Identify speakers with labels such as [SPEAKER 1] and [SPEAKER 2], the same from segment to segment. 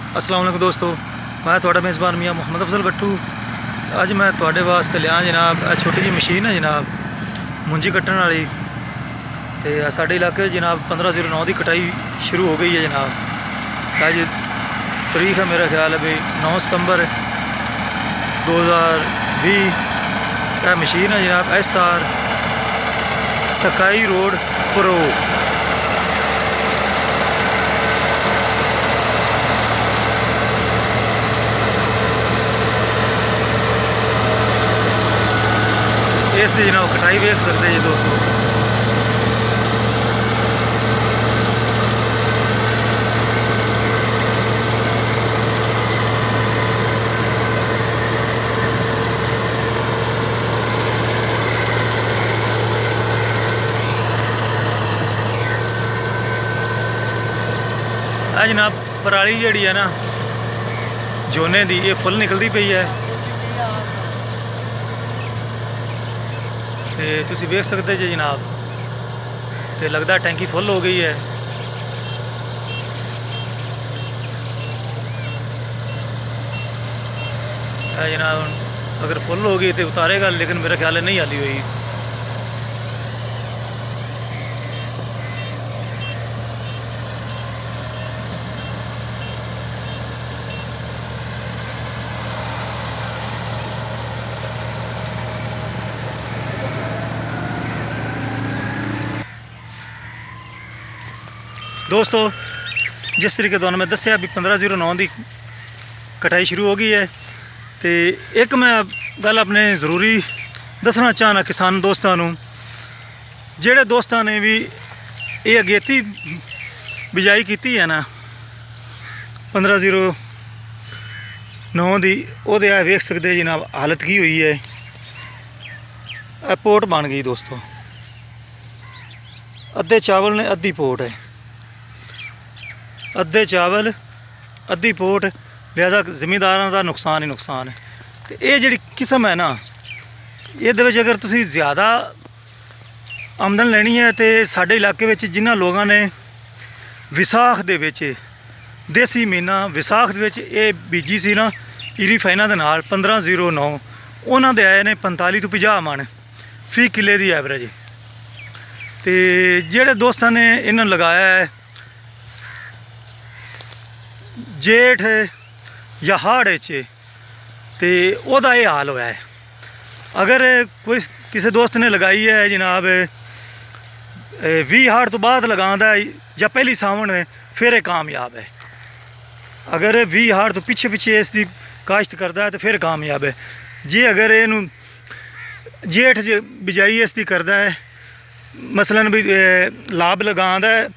[SPEAKER 1] अस्सलाम वालेकुम दोस्तों, मैं थोड़ा मेज़बान मियाँ मुहम्मद अफजल भट्टू। अज मैं थोड़े वास्ते लिया जनाब छोटी जी मशीन है जनाब मुंजी कट्टन वाली। तो साढ़े इलाके जनाब 1509 की कटाई शुरू हो गई है जनाब। अज तरीक है मेरा ख्याल है भाई 9 सितंबर 2020। यह मशीन है जनाब SR स्काई रोड प्रो। इस दी जनाब कटाई वेख सकते जी दोस्तों। जनाब पराली जी है ना जोने की ये फुल निकलती पई है। तो तुसी वेख सकते जी जनाब, तो लगता टैंकी फुल हो गई है। जनाब अगर फुल हो गई तो उतारेगा, लेकिन मेरा ख्याल है नहीं हाली हुई। दोस्तों जिस तरीके तो मैं दसिया भी 1509 की कटाई शुरू हो गई है। तो एक मैं गल अपने ज़रूरी दसना चाहना किसान दोस्तों नूं, जेड़े दोस्तों ने भी ये अगेती बिजाई की है ना 1509 की, वो वेख सकते जनाब हालत की हुई है। पोट बन गई दोस्तों, अद्धे चावल ने अद्धी पोट है, अद्धे चावल अद्धी पोट, लिहाजा जमींदारां का नुकसान ही नुकसान है। तो ये जी किस्म है ना, ये अगर तुसी ज़्यादा आमदन लेनी है तो साढ़े इलाके में जिन्होंने लोगों ने विसाख दे विच देसी महीना विसाख ये बीजी सी ना इरीफाइना दे नाल 1509, उन्होंने दे आए ने 45 तो 50 मन फी किले की एवरेज। तो जेड़े दोस्तों ने इन्होंने लगाया है जेठ या हाड़ तो वह ये हाल होया है। अगर कोई किसी दोस्त ने लगाई है जनाब 20 हाड़ तो बाद लगांदा या पहली सावन में, फिर ये कामयाब है। अगर 20 हाड़ तो पिछे पिछे इसकी काश्त करता है तो फिर कामयाब है जी। अगर इनू जेठ बिजाई इसकी करता है, मसलन भी लाभ लगांदा है,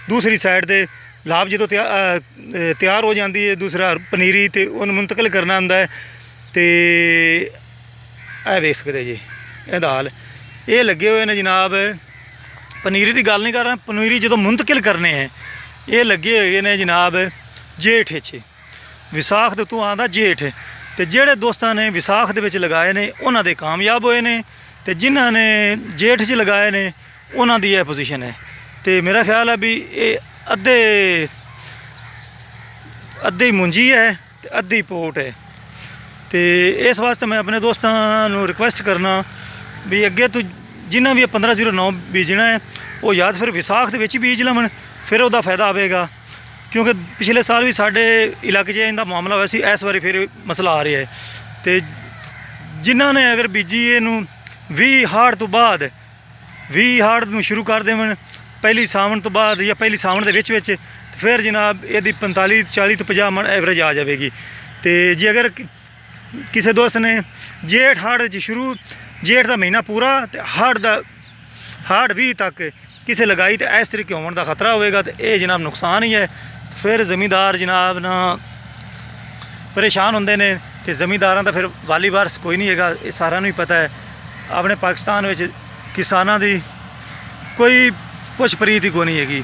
[SPEAKER 1] दूसरी साइड पर लाभ जो तैयार हो जाती है, दूसरा पनीरी तो उन्हें मुंतकिल करना होंदा है। तो वेख सकते जी यदा हाल ये लगे हुए ने जनाब। पनीरी की गल नहीं कर रहा, पनीरी जो मुंतकिल करने हैं ये लगे हुए ने जनाब जेठ विसाख तो आंदा जेठ। तो जेड़े दोस्तों ने विसाख दे लगाए ने उन्होंने कामयाब होए ने, तो जिन्हों ने जेठ च लगाए ने उन्होंने यह पोजीशन है। तो मेरा ख्याल है भी ये अद्धे मुंजी है तो अद्धी पोट है। तो इस वास्ते मैं अपने दोस्तों को रिक्वेस्ट करना भी अगे तो जिन्हें भी 1509 बीजना है वो याद फिर विसाख के बीज लवन, फिर वह फायदा आएगा। क्योंकि पिछले साल भी साढ़े इलाके इनका मामला होया सी, इस बारी फिर मसला आ रहा है। तो जिन्होंने अगर बीजी इनू 20 हाड़ तो बाद 20 हाड़ शुरू कर देवन पहली सावन तो बाद या पहली सावन के फिर जनाब यदि 45 40 तो 50 मन एवरेज आ जाएगी। तो जे अगर किसी दोस्त ने जेठ हाड़ शुरू जेठ का महीना पूरा तो हाड़ 20 तक किसी लगाई तो इस तरीके होने का खतरा होएगा, तो ये जनाब नुकसान ही है। फिर जमींदार जनाब ना परेशान होंगे ने, तो जमींदारों का फिर वाली वारस कोई नहीं है, ये सारा ही पता है। अपने पाकिस्तान में किसानों की कोई पुछ प्रीत ही कोई नहीं हैगी।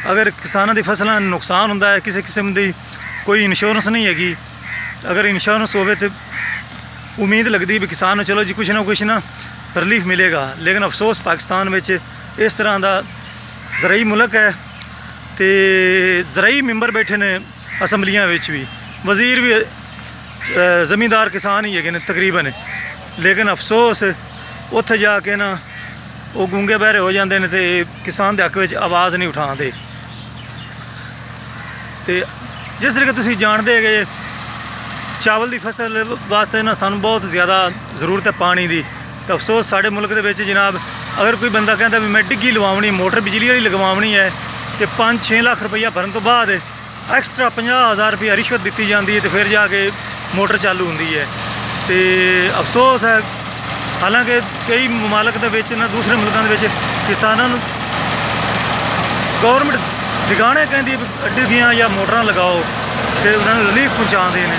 [SPEAKER 1] अगर किसानों की फसलों नुकसान होंदा है, किसी किस्म की कोई इंश्योरेंस नहीं हैगी। अगर इंश्योरेंस हो तो उम्मीद लगती भी किसान चलो जी कुछ ना रिलीफ मिलेगा, लेकिन अफसोस पाकिस्तान में इस तरह का ज़राई मुल्क है ਤੇ ਜ਼ਰਾਈ ਮੈਂਬਰ ਬੈਠੇ ਨੇ ਅਸੈਂਬਲੀਆਂ ਵਿੱਚ ਵੀ, ਵਜ਼ੀਰ ਵੀ ਜ਼ਮੀਂਦਾਰ ਕਿਸਾਨ ਹੀ ਹੈਗੇ ਨੇ ਤਕਰੀਬਨ। ਲੇਕਿਨ ਅਫਸੋਸ ਉੱਥੇ ਜਾ ਕੇ ਨਾ ਉਹ ਗੂੰਗੇ ਬਹਿਰੇ ਹੋ ਜਾਂਦੇ ਨੇ ਤੇ ਕਿਸਾਨ ਦੇ ਹੱਕ ਵਿੱਚ ਆਵਾਜ਼ ਨਹੀਂ ਉਠਾਉਂਦੇ। ਤੇ ਜਿਸ ਤਰੀਕੇ ਤੁਸੀਂ ਜਾਣਦੇ ਹੈਗੇ ਚਾਵਲ ਦੀ ਫਸਲ ਵਾਸਤੇ ਨਾ ਸਾਨੂੰ ਬਹੁਤ ਜ਼ਿਆਦਾ ਜ਼ਰੂਰਤ ਹੈ ਪਾਣੀ ਦੀ। ਤਾਂ ਅਫਸੋਸ ਸਾਡੇ ਮੁਲਕ ਦੇ ਵਿੱਚ ਜਨਾਬ, ਅਗਰ ਕੋਈ ਬੰਦਾ ਕਹਿੰਦਾ ਵੀ ਮੈਂ ਡਿੱਗੀ ਲਵਾਉਣੀ, ਮੋਟਰ ਬਿਜਲੀ ਵਾਲੀ ਲਗਵਾਉਣੀ ਹੈ, ਤੇ 5-6 ਲੱਖ ਰੁਪਈਆ ਭਰਨ ਤੋਂ ਬਾਅਦ ਐਕਸਟਰਾ 50,000 ਰੁਪਈਆ ਰਿਸ਼ਵਤ ਦਿੱਤੀ ਜਾਂਦੀ ਹੈ ਤੇ ਫਿਰ ਜਾ ਕੇ ਮੋਟਰ ਚਾਲੂ ਹੁੰਦੀ ਹੈ। ਤੇ ਅਫਸੋਸ ਹੈ, ਹਾਲਾਂਕਿ ਕਈ ਮਮਾਲਕ ਦੇ ਵਿੱਚ ਨਾ, ਦੂਸਰੇ ਮੁਲਕਾਂ ਦੇ ਵਿੱਚ ਕਿਸਾਨਾਂ ਨੂੰ ਗੌਰਮੈਂਟ ਟਿਕਾਣੇ ਕਹਿੰਦੀ ਹੈ ਡਿੱਗੀਆਂ ਜਾਂ ਮੋਟਰਾਂ ਲਗਾਓ ਤੇ ਉਹਨਾਂ ਨੂੰ ਰਿਲੀਫ ਪਹੁੰਚਾਉਂਦੇ ਨੇ।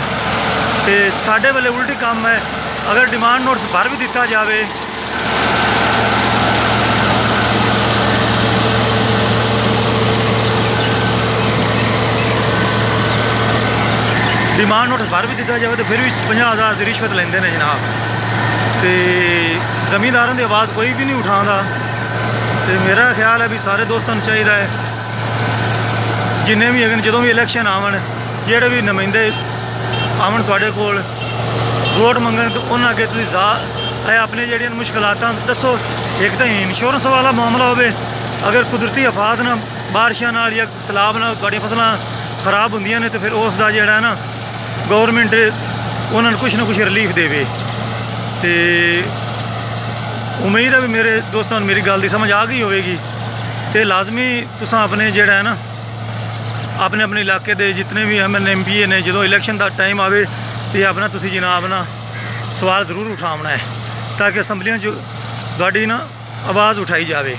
[SPEAKER 1] ਤੇ ਸਾਡੇ ਵੇਲੇ ਉਲਟੀ ਕੰਮ ਹੈ, ਅਗਰ ਡਿਮਾਂਡ ਨੋਟਿਸ ਭਰ ਵੀ ਦਿੱਤਾ ਜਾਵੇ ਤਾਂ ਫਿਰ ਵੀ 50,000 ਦੀ ਰਿਸ਼ਵਤ ਲੈਂਦੇ ਨੇ ਜਨਾਬ। ਤੇ ਜ਼ਮੀਂਦਾਰਾਂ ਦੀ ਆਵਾਜ਼ ਕੋਈ ਵੀ ਨਹੀਂ ਉਠਾਉਂਦਾ। ਤੇ ਮੇਰਾ ਖਿਆਲ ਹੈ ਵੀ ਸਾਰੇ ਦੋਸਤਾਂ ਨੂੰ ਚਾਹੀਦਾ ਹੈ, ਜਿੰਨੇ ਵੀ ਹੈਗੇ ਨੇ, ਜਦੋਂ ਵੀ ਇਲੈਕਸ਼ਨ ਆਵਣ, ਜਿਹੜੇ ਵੀ ਨੁਮਾਇੰਦੇ ਆਵਣ ਤੁਹਾਡੇ ਕੋਲ ਵੋਟ ਮੰਗਣ, ਤਾਂ ਉਹਨਾਂ ਅੱਗੇ ਤੁਸੀਂ ਆਪਣੇ ਜਿਹੜੀਆਂ ਮੁਸ਼ਕਲਾਤਾਂ ਦੱਸੋ। ਇੱਕ ਤਾਂ ਇੰਸ਼ੋਰੈਂਸ ਵਾਲਾ ਮਾਮਲਾ ਹੋਵੇ, ਅਗਰ ਕੁਦਰਤੀ ਆਫਾਤ ਨਾਲ, ਬਾਰਿਸ਼ਾਂ ਨਾਲ ਜਾਂ ਸੈਲਾਬ ਨਾਲ ਤੁਹਾਡੀਆਂ ਫਸਲਾਂ ਖਰਾਬ ਹੁੰਦੀਆਂ ਨੇ, ਤਾਂ ਫਿਰ ਉਸ ਦਾ ਜਿਹੜਾ ਨਾ ਗੌਰਮੈਂਟ ਉਹਨਾਂ ਨੂੰ ਕੁਛ ਨਾ ਕੁਛ ਰਿਲੀਫ ਦੇਵੇ। ਤੇ ਉਮੀਦ ਹੈ ਵੀ ਮੇਰੇ ਦੋਸਤਾਂ ਨੂੰ ਮੇਰੀ ਗੱਲ ਦੀ ਸਮਝ ਆ ਗਈ ਹੋਵੇਗੀ। ਤੇ ਲਾਜ਼ਮੀ ਤੁਸੀਂ ਆਪਣੇ ਜਿਹੜਾ ਹੈ ਨਾ, ਆਪਣੇ ਆਪਣੇ ਇਲਾਕੇ ਦੇ ਜਿਤਨੇ ਵੀ MPA ਨੇ, ਜਦੋਂ ਇਲੈਕਸ਼ਨ ਦਾ ਟਾਈਮ ਆਵੇ ਤੇ ਆਪਣਾ ਤੁਸੀਂ ਜਨਾਬ ਨਾ ਸਵਾਲ ਜ਼ਰੂਰ ਉਠਾਉਣਾ ਹੈ, ਤਾਂ ਕਿ ਅਸੈਂਬਲੀਆਂ 'ਚ ਤੁਹਾਡੀ ਨਾ ਆਵਾਜ਼ ਉਠਾਈ ਜਾਵੇ।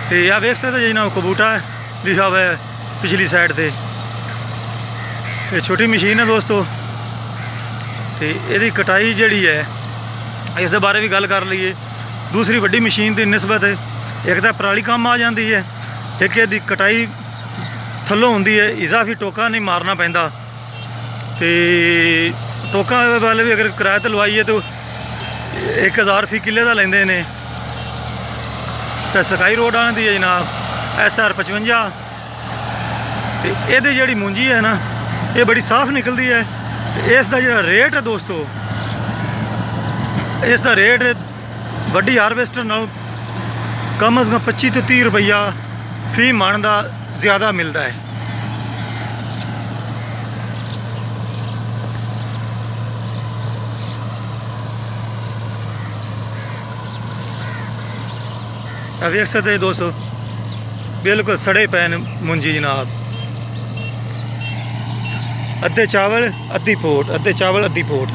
[SPEAKER 1] ਤੇ ਆਹ ਵੇਖ ਸਕਦੇ ਜੀ ਜਨਾਬ, ਕਬੂਟਾ ਹੈ ਲਿਖਾ ਹੋਇਆ ਹੈ ਪਿਛਲੀ ਸਾਈਡ ਤੇ। ਇਹ ਛੋਟੀ ਮਸ਼ੀਨ ਹੈ ਦੋਸਤੋ, ਤੇ ਇਹਦੀ ਕਟਾਈ ਜਿਹੜੀ ਹੈ, ਇਸ ਦੇ ਬਾਰੇ ਵੀ ਗੱਲ ਕਰ ਲਈਏ। ਦੂਸਰੀ ਵੱਡੀ ਮਸ਼ੀਨ ਦੀ ਨਿਸਬਤ ਇੱਕ ਤਾਂ ਪਰਾਲੀ ਕੰਮ ਆ ਜਾਂਦੀ ਹੈ, ਇੱਕ ਇਹਦੀ ਕਟਾਈ ਥੱਲੋਂ ਹੁੰਦੀ ਹੈ, ਇਜ਼ਾਫੀ ਟੋਕਾ ਨਹੀਂ ਮਾਰਨਾ ਪੈਂਦਾ। ਤੇ ਟੋਕਾ ਵਾਲੇ ਵੀ ਅਗਰ ਕਿਰਾਏ 'ਤੇ ਲਵਾਈਏ ਤਾਂ 1,000 ਫੀ ਕਿੱਲੇ ਦਾ ਲੈਂਦੇ ਨੇ। ਤਾਂ ਸਕਾਈ ਰੋਡ ਆਉਂਦੀ ਹੈ ਜਨਾਬ SR 55। ਤੇ ਇਹਦੀ ਜਿਹੜੀ ਮੁੰਜੀ ਹੈ ਨਾ, ਇਹ ਬੜੀ ਸਾਫ਼ ਨਿਕਲਦੀ ਹੈ। ਤੇ ਇਸ ਦਾ ਜਿਹੜਾ ਰੇਟ ਹੈ ਦੋਸਤੋ, ਇਸ ਦਾ ਰੇਟ ਵੱਡੀ ਹਾਰਵੈਸਟਰ ਨਾਲੋਂ ਕਮ ਅਜ਼ ਕਮ 25 ਤੋਂ 30 ਰੁਪਈਆ ਫੀ ਮਣ ਦਾ ਜ਼ਿਆਦਾ ਮਿਲਦਾ ਹੈ। ਆ ਵੇਖ ਸਕਦੇ ਦੋਸਤੋ, ਬਿਲਕੁਲ ਸੜੇ ਪਏ ਨੇ ਮੁੰਜੀ ਜਨਾਬ। ਅੱਧੇ ਚਾਵਲ ਅੱਧੀ ਪੋਟ, ਅੱਧੇ ਚਾਵਲ ਅੱਧੀ ਪੋਟ।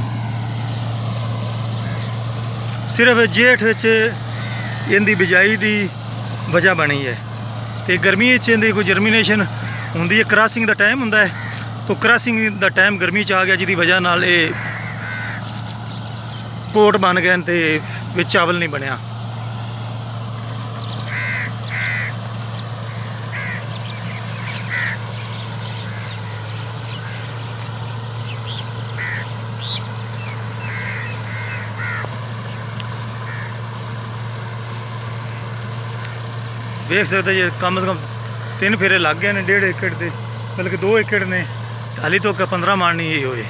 [SPEAKER 1] ਸਿਰਫ ਜੇਠ ਵਿੱਚ ਇਹਦੀ ਬਿਜਾਈ ਦੀ ਵਜ੍ਹਾ ਬਣੀ ਹੈ। ਤੇ ਗਰਮੀ ਵਿੱਚ ਇਹਦੀ ਕੋਈ ਜਰਮੀਨੇਸ਼ਨ ਹੁੰਦੀ ਹੈ, ਕ੍ਰਾਸਿੰਗ ਦਾ ਟਾਈਮ ਹੁੰਦਾ ਹੈ। ਤਾਂ ਕ੍ਰਾਸਿੰਗ ਦਾ ਟਾਈਮ ਗਰਮੀ 'ਚ ਆ ਗਿਆ, ਜਿਹਦੀ ਵਜ੍ਹਾ ਨਾਲ ਇਹ ਪੋਟ ਬਣ ਗਏ ਤੇ ਵਿੱਚ ਚਾਵਲ ਨਹੀਂ ਬਣਿਆ। ਵੇਖ ਸਕਦੇ ਜੀ, ਕਮ ਸੇ ਕਮ 3 ਫੇਰੇ ਲੱਗ ਗਏ ਨੇ 1.5 ਏਕੜ ਦੇ, ਬਲਕਿ 2 ਏਕੜ ਨੇ। ਹਾਲੀ ਤੋਂ 15 ਮਣ ਨਹੀਂ ਹੋਏ।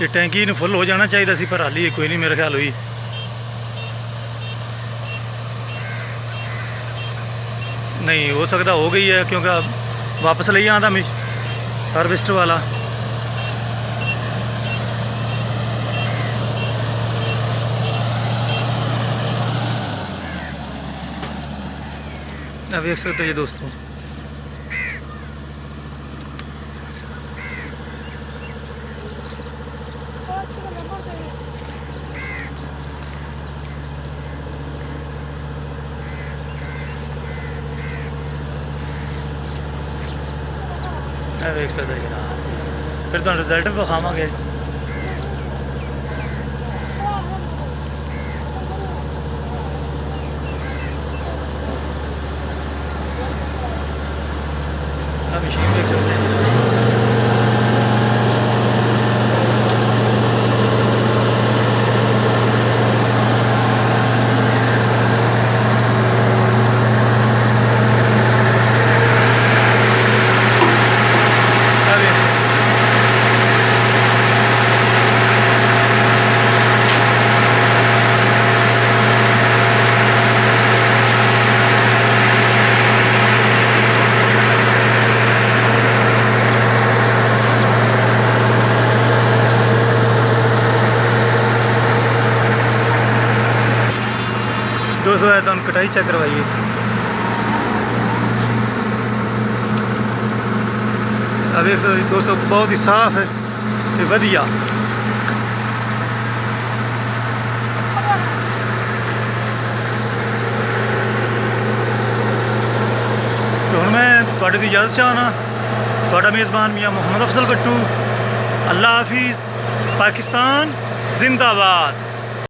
[SPEAKER 1] ਇਹ ਟੈਂਕੀ ਨੂੰ ਫੁੱਲ ਹੋ ਜਾਣਾ ਚਾਹੀਦਾ ਸੀ, ਪਰ ਹਾਲੀ ਕੋਈ ਨਹੀਂ ਮੇਰੇ ਖਿਆਲ ਹੋਈ। ਨਹੀਂ ਹੋ ਸਕਦਾ ਹੋ ਗਈ ਹੈ, ਕਿਉਂਕਿ ਵਾਪਸ ਲਈ ਆਉਂਦਾ ਹਾਰਵੈਸਟਰ ਵਾਲਾ। आप देख सकते हो ये दोस्तों, देख सकते जनाब। फिर तो रिजल्ट भी विखावांगे। मशीन देख सकते हैं। दोस्तों है तो कटाई चेक करवाइए। अब एक दोस्तों बहुत ही साफ है तो वधिया। तो हुण मैं तुहाडे दी इजाज़त चाहना, तुहाडा मेज़बान मियाँ मोहम्मद अफजल कट्टू। अल्लाह हाफिज़। पाकिस्तान जिंदाबाद।